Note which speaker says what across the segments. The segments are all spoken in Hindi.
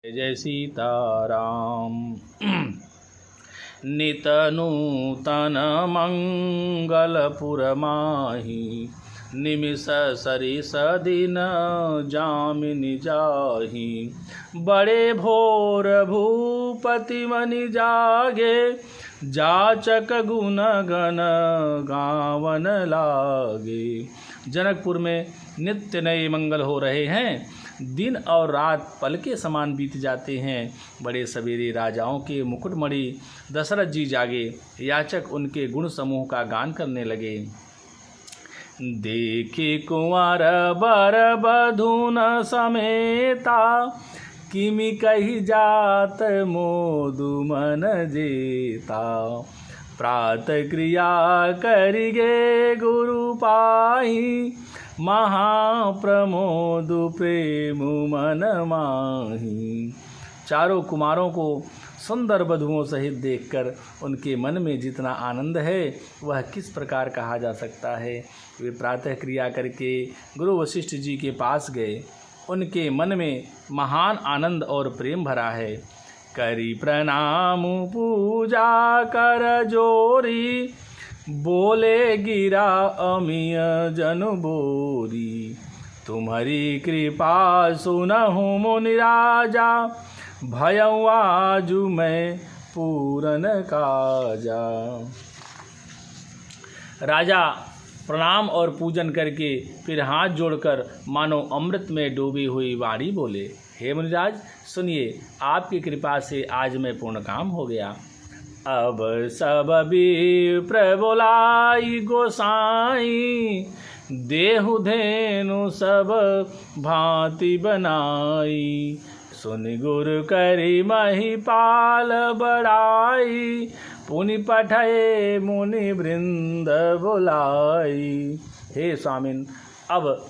Speaker 1: जय सीताराम। नित नूतन मंगलपुर माही, निमिष सरिस दिन जामिनी जाही। बड़े भोर भूपति मनि जागे, जाचक गुण गण गावन लागे। जनकपुर में नित्य नए मंगल हो रहे हैं। दिन और रात पल के समान बीत जाते हैं। बड़े सवेरे राजाओं के मुकुटमणि दशरथ जी जागे। याचक उनके गुण समूह का गान करने लगे। देखे कुंवर बर बधून समेता, किमि कही जात मोदु मन जेता। प्रात क्रिया करिगे गुरु पाही, महाप्रमोद प्रेम मन माही। चारों कुमारों को सुंदर वधुओं सहित देखकर उनके मन में जितना आनंद है वह किस प्रकार कहा जा सकता है। वे प्रातः क्रिया करके गुरु वशिष्ठ जी के पास गए। उनके मन में महान आनंद और प्रेम भरा है। करी प्रणाम पूजा कर जोरी, बोले गिरा अमिय जन बोरी। तुम्हारी कृपा सुनहु मुनि राजा, भयउ आजु मैं पूरन काजा। राजा प्रणाम और पूजन करके फिर हाथ जोड़कर मानो अमृत में डूबी हुई वाणी बोले, हे मुनिराज सुनिए, आपकी कृपा से आज मैं पूर्ण काम हो गया। अब सब विप्र बोलाई गोसाई, देहु धेनु सब भांति बनाई। सुन गुरु करी महिपाल बड़ाई, पुनि पठये मुनि वृंद बुलाई। हे स्वामिन, अब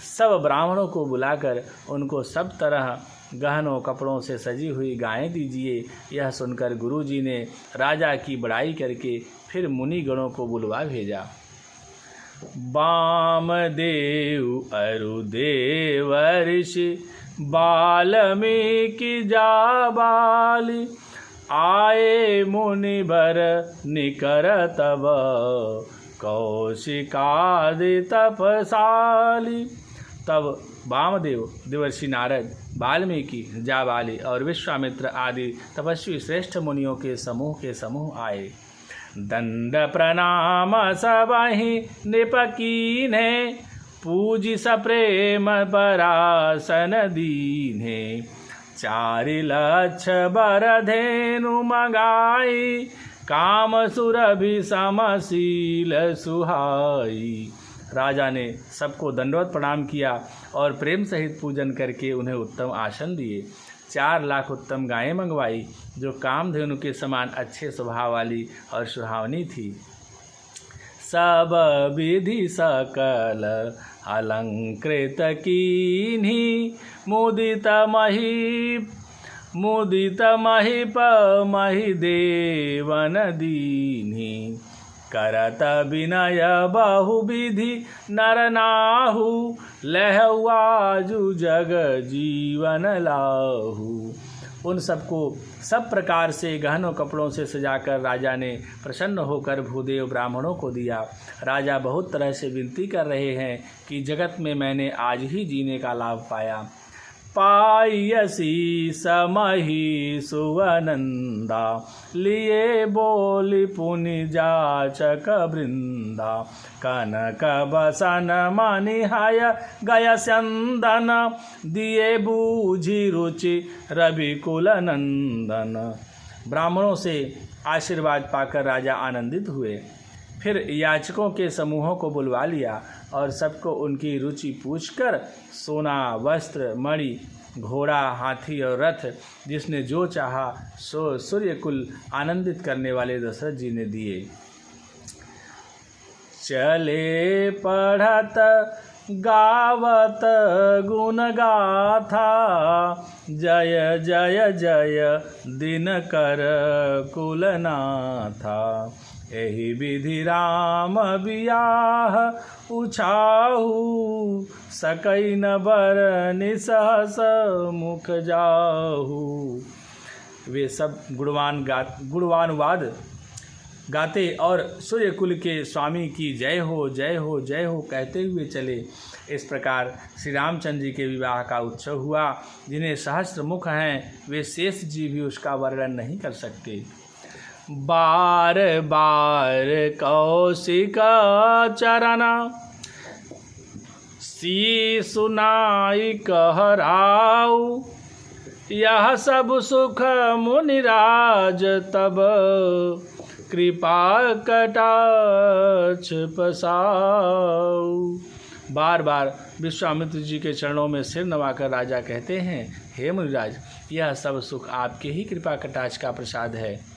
Speaker 1: सब ब्राह्मणों को बुलाकर उनको सब तरह गहनों कपड़ों से सजी हुई गायें दीजिए। यह सुनकर गुरुजी ने राजा की बड़ाई करके फिर मुनि गणों को बुलवा भेजा। वामदेव अरुदेव ऋषि, वाल्मीकि जाबाली। आए मुनि बर निकर तब, कौशिकादि तपसाली। तब वामदेव, देवर्षि नारद, वाल्मीकि, जाबाली और विश्वामित्र आदि तपस्वी श्रेष्ठ मुनियों के समूह आए। दंड प्रणाम सबहि निपकीन्हे, पूजि सप्रेम परासन दीन्हे। 4 लक्ष बर धेनु मंगाई, काम सुरभि समशील सुहाई। राजा ने सबको दंडवत प्रणाम किया और प्रेम सहित पूजन करके उन्हें उत्तम आसन दिए। 4 लाख उत्तम गायें मंगवाई जो कामधेनु के समान अच्छे स्वभाव वाली और सुहावनी थी। सब विधि सकल अलंकृत कीन्ही, मुदित महीप मही देवन दीन्ही। करत विनय बहुविधि नर नाहु, लहु आजु जग जीवन लाहु। उन सबको सब प्रकार से गहनों कपड़ों से सजाकर राजा ने प्रसन्न होकर भूदेव ब्राह्मणों को दिया। राजा बहुत तरह से विनती कर रहे हैं कि जगत में मैंने आज ही जीने का लाभ पाया। पायसी समहि सुवनंदा, लिए बोली पुनि जाचक वृंदा। कनक बसन मनिहाय गय चंदन, दिए बूझी रुचि रविकुल नंदन। ब्राह्मणों से आशीर्वाद पाकर राजा आनंदित हुए। फिर याचकों के समूहों को बुलवा लिया और सबको उनकी रुचि पूछकर सोना, वस्त्र, मणि, घोड़ा, हाथी और रथ जिसने जो चाहा सो सूर्यकुल आनंदित करने वाले दशरथ जी ने दिए। चले पढ़त गावत गुण गाथा, जय जय जय दिनकर कुलनाथा। एहि विधि राम बियाह उछाहू, सकई न बरनि सहस मुख जाहू। वे सब गुणवानुवाद गाते और सूर्य कुल के स्वामी की जय हो जय हो जय हो कहते हुए चले। इस प्रकार श्री रामचंद्र जी के विवाह का उत्सव हुआ। जिन्हें सहस्त्र मुख हैं वे शेष जी भी उसका वर्णन नहीं कर सकते। बार बार कौशिक चरण सी सुनाई कहराऊ, यह सब सुख मुनिराज तब कृपा कटाक्ष पसाऊ। बार बार विश्वामित्र जी के चरणों में सिर नवाकर राजा कहते हैं, हे मुनिराज, यह सब सुख आपके ही कृपा कटाक्ष का प्रसाद है।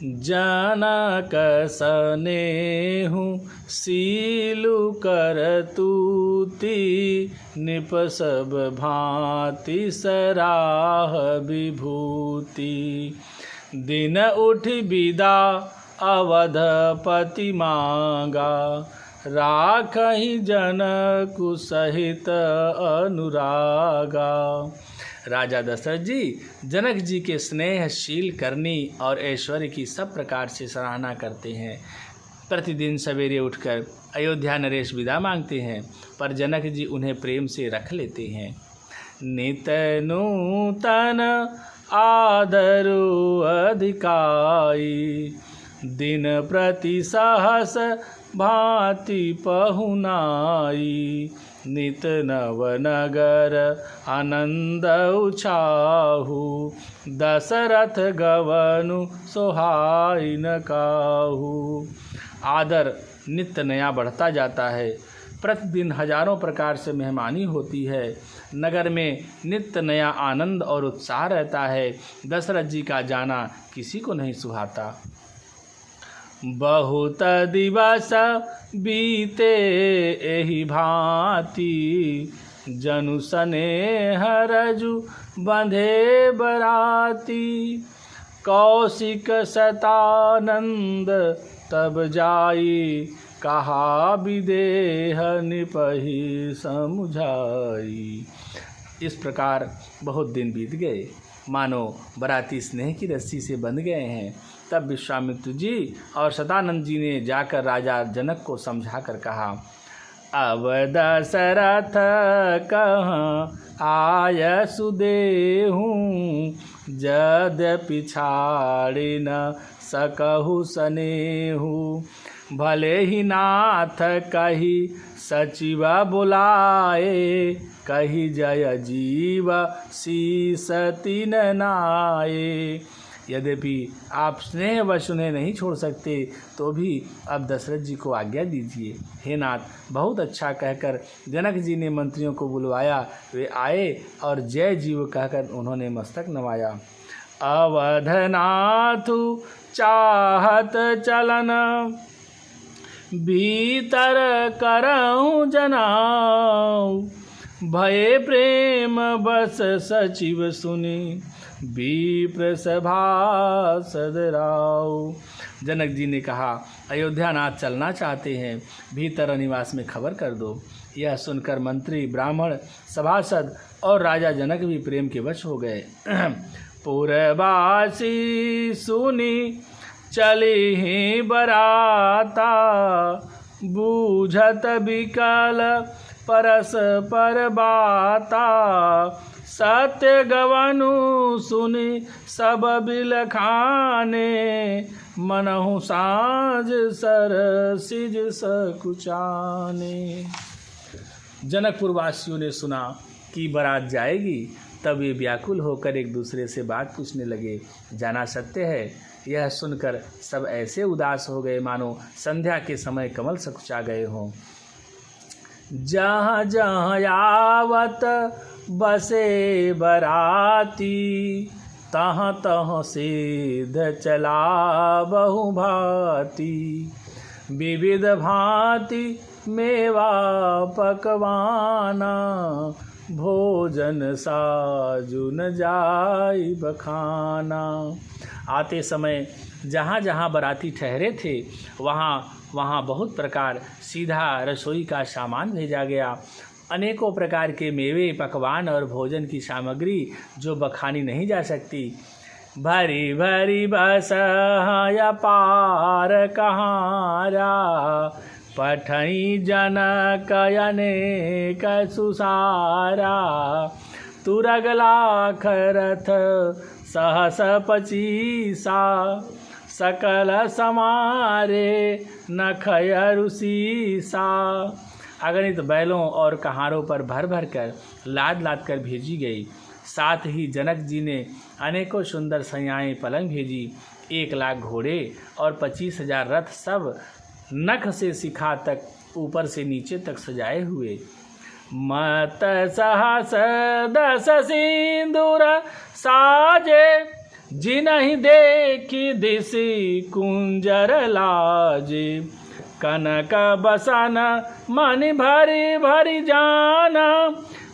Speaker 1: जनक सनेहु सीलु करतूति, निप सब भांति सराह विभूति। दिन उठ विदा अवधपति मांगा, राखहि जनकु सहित अनुरागा। राजा दशरथ जी जनक जी के स्नेहशील करनी और ऐश्वर्य की सब प्रकार से सराहना करते हैं। प्रतिदिन सवेरे उठकर अयोध्या नरेश विदा मांगते हैं, पर जनक जी उन्हें प्रेम से रख लेते हैं। नित नूतन आदरु अधिकाई, दिन प्रति सहस भांति पहुनाई। नित नव नगर आनंद उछाहू, दशरथ गवनु सोहाई न काहू। आदर नित्य नया बढ़ता जाता है। प्रतिदिन हजारों प्रकार से मेहमानी होती है। नगर में नित्य नया आनंद और उत्साह रहता है। दशरथ जी का जाना किसी को नहीं सुहाता। बहुत दिवस बीते एहि भांति, जनु स्नेह रजु बंधे बराती। कौशिक शतानंद तब जाई, कहा विदेह निपहि समुझाई। इस प्रकार बहुत दिन बीत गए, मानो बराती स्नेह की रस्सी से बंध गए हैं। तब विश्वामित्र जी और शतानंद जी ने जाकर राजा जनक को समझा कर कहा, अब दशरथ कहाँ आय सुदेहूँ, यद्यपि छाड़ि न सकहु सनेहू। भले ही नाथ कही सचिव बुलाए, कही जय जीव शीस तिन नाये। यद्यपि आप स्नेहवश उन्हें नहीं छोड़ सकते, तो भी अब दशरथ जी को आज्ञा दीजिए। हे नाथ, बहुत अच्छा कहकर जनक जी ने मंत्रियों को बुलवाया। वे आए और जय जीव कहकर उन्होंने मस्तक नवाया। अवधनाथु चाहत चलन, भीतर करऊं जनाऊ। भय प्रेम बस सचिव सुनी, विप्र सभासद राव। जनक जी ने कहा, अयोध्यानाथ चलना चाहते हैं, भीतर निवास में खबर कर दो। यह सुनकर मंत्री, ब्राह्मण, सभासद और राजा जनक भी प्रेम के वश हो गए। पुरवासी सुनी चली ही बराता, बूझत बिकल परस पर बाता। सत्य गवनु सुनी सब बिलखाने, मनहु साँझ सरसिज सकुचाने। जनकपुर वासियों ने सुना कि बारात जाएगी, तब वे व्याकुल होकर एक दूसरे से बात पूछने लगे। जाना सत्य है, यह सुनकर सब ऐसे उदास हो गए मानो संध्या के समय कमल सकुचा गए हों। जहाँ जहाँ आवत बसे बराती, तहाँ तहाँ सिद्ध चला बहु भांति। विविध भांति मेवा पकवाना, भोजन साजु न जाई बखाना। आते समय जहाँ जहाँ बाराती ठहरे थे वहाँ बहुत प्रकार सीधा रसोई का सामान भेजा गया। अनेकों प्रकार के मेवे, पकवान और भोजन की सामग्री जो बखानी नहीं जा सकती। भरी भरी बसहाया पार कहारा, पठई जनक अनेक सुसारा। तुरग लाख रथ सहस पचीसा, सकल समारे नखय शीसा। अगणित बैलों और कहारों पर भर भर कर लाद लाद कर भेजी गई। साथ ही जनक जी ने अनेकों सुंदर सैयाएँ पलंग भेजी। 1,00,000 घोड़े और 25,000 रथ, सब नख से शिखा तक ऊपर से नीचे तक सजाए हुए। मत सहस दस सिंदूर साजे, जिनहि देखी दिसि कुंजर लाजे। कनक बसन मणि भरी भरी जाना,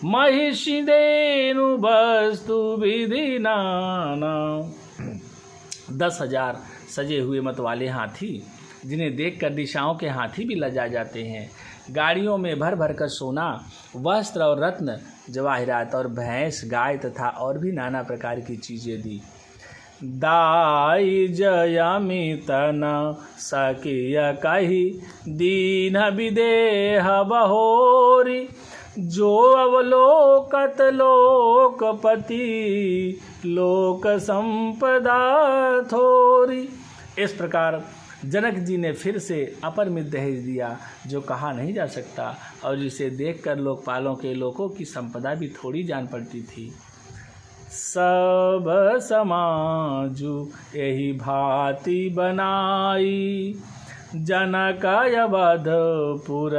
Speaker 1: महिषी देनु वस्तु विधि नाना। 10,000 सजे हुए मतवाले हाथी, जिन्हें देखकर दिशाओं के हाथी भी लजा जाते हैं। गाड़ियों में भर भर कर सोना, वस्त्र और रत्न, जवाहरात और भैंस, गाय तथा और भी नाना प्रकार की चीज़ें दी। दाई जयमित न सकिय कही, दीन विदेह बहोरी। जो अवलोकत लोकपति, लोक संपदा थोरी। इस प्रकार जनक जी ने फिर से अपरमित दहेज दिया, जो कहा नहीं जा सकता और जिसे देखकर लोकपालों के लोगों की संपदा भी थोड़ी जान पड़ती थी। सब समाजु यही भांति बनाई, जनक अवधपुर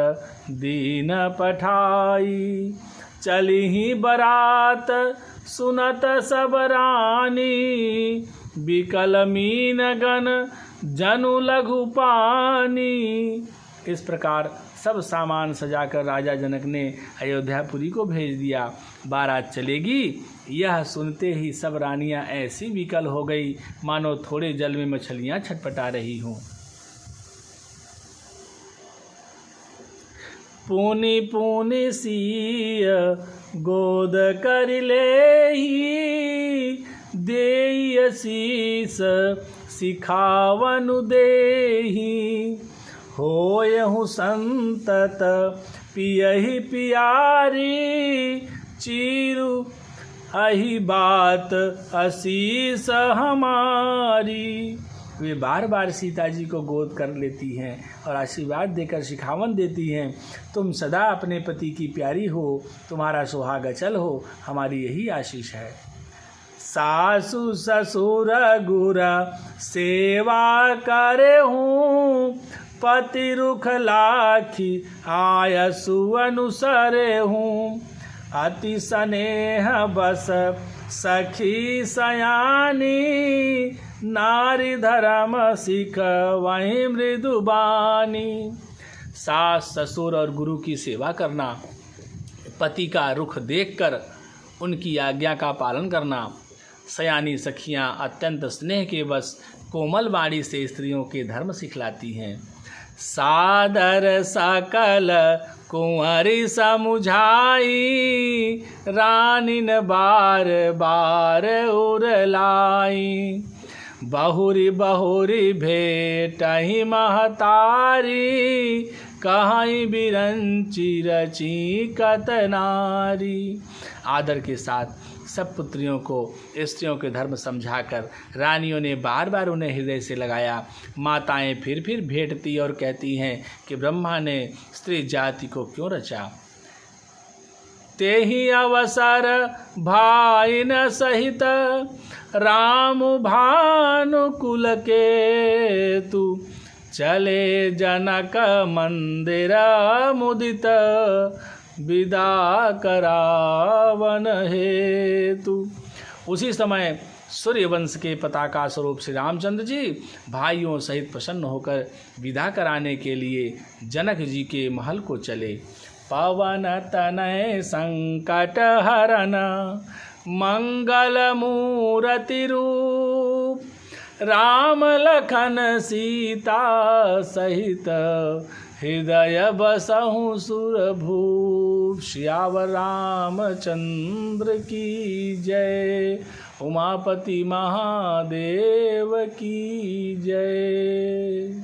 Speaker 1: दीन पठाई। चली ही बरात सुनत सब रानी, बिकल मीन गण जनु लघु पानी। इस प्रकार सब सामान सजाकर राजा जनक ने अयोध्यापुरी को भेज दिया। बारात चलेगी, यह सुनते ही सब रानियां ऐसी विकल हो गई मानो थोड़े जल में मछलियां छटपटा रही हों। पुनि पुनि सीय गोद कर लेही, देई शीस सिखावनु देही। होयहु संतत पियहि पियारी, चीरु अहि बात असीस हमारी। वे बार बार सीता जी को गोद कर लेती हैं और आशीर्वाद देकर शिखावन देती हैं। तुम सदा अपने पति की प्यारी हो, तुम्हारा सुहाग अचल हो, हमारी यही आशीष है। सासु ससुर गुर सेवा करे हूँ, पति रुख लाखी आयसु अनुसरे हूँ। अति स्नेह बस सखी सयानी, नारी धर्म सिख वहीं मृदुबानी। सास ससुर और गुरु की सेवा करना, पति का रुख देखकर उनकी आज्ञा का पालन करना। सयानी सखियाँ अत्यंत स्नेह के बस कोमल वाणी से स्त्रियों के धर्म सिखलाती हैं। सादर सकल कुंवरी समुझाई, रानिन बार बार उरलाई। बहुरी बहुरी भेटहि महतारी, कहीं बिरंची रची कतनारी। आदर के साथ सब पुत्रियों को स्त्रियों के धर्म समझाकर रानियों ने बार बार उन्हें हृदय से लगाया। माताएं फिर भेंटती और कहती हैं कि ब्रह्मा ने स्त्री जाति को क्यों रचा। तेहि अवसर भाई न सहित, राम भानुकुल के तू। चले जनक मंदिर मुदित, विदा करावन हेतु। उसी समय सूर्यवंश के पताका स्वरूप श्री रामचंद्र जी भाइयों सहित प्रसन्न होकर विदा कराने के लिए जनक जी के महल को चले। पवन तनय संकट हरन मंगल मूर्ति रूप। राम लखन सीता सहित हृदय बसहु सुरभूप। श्यावर रामचंद्र की जय। उमापति महादेव की जय।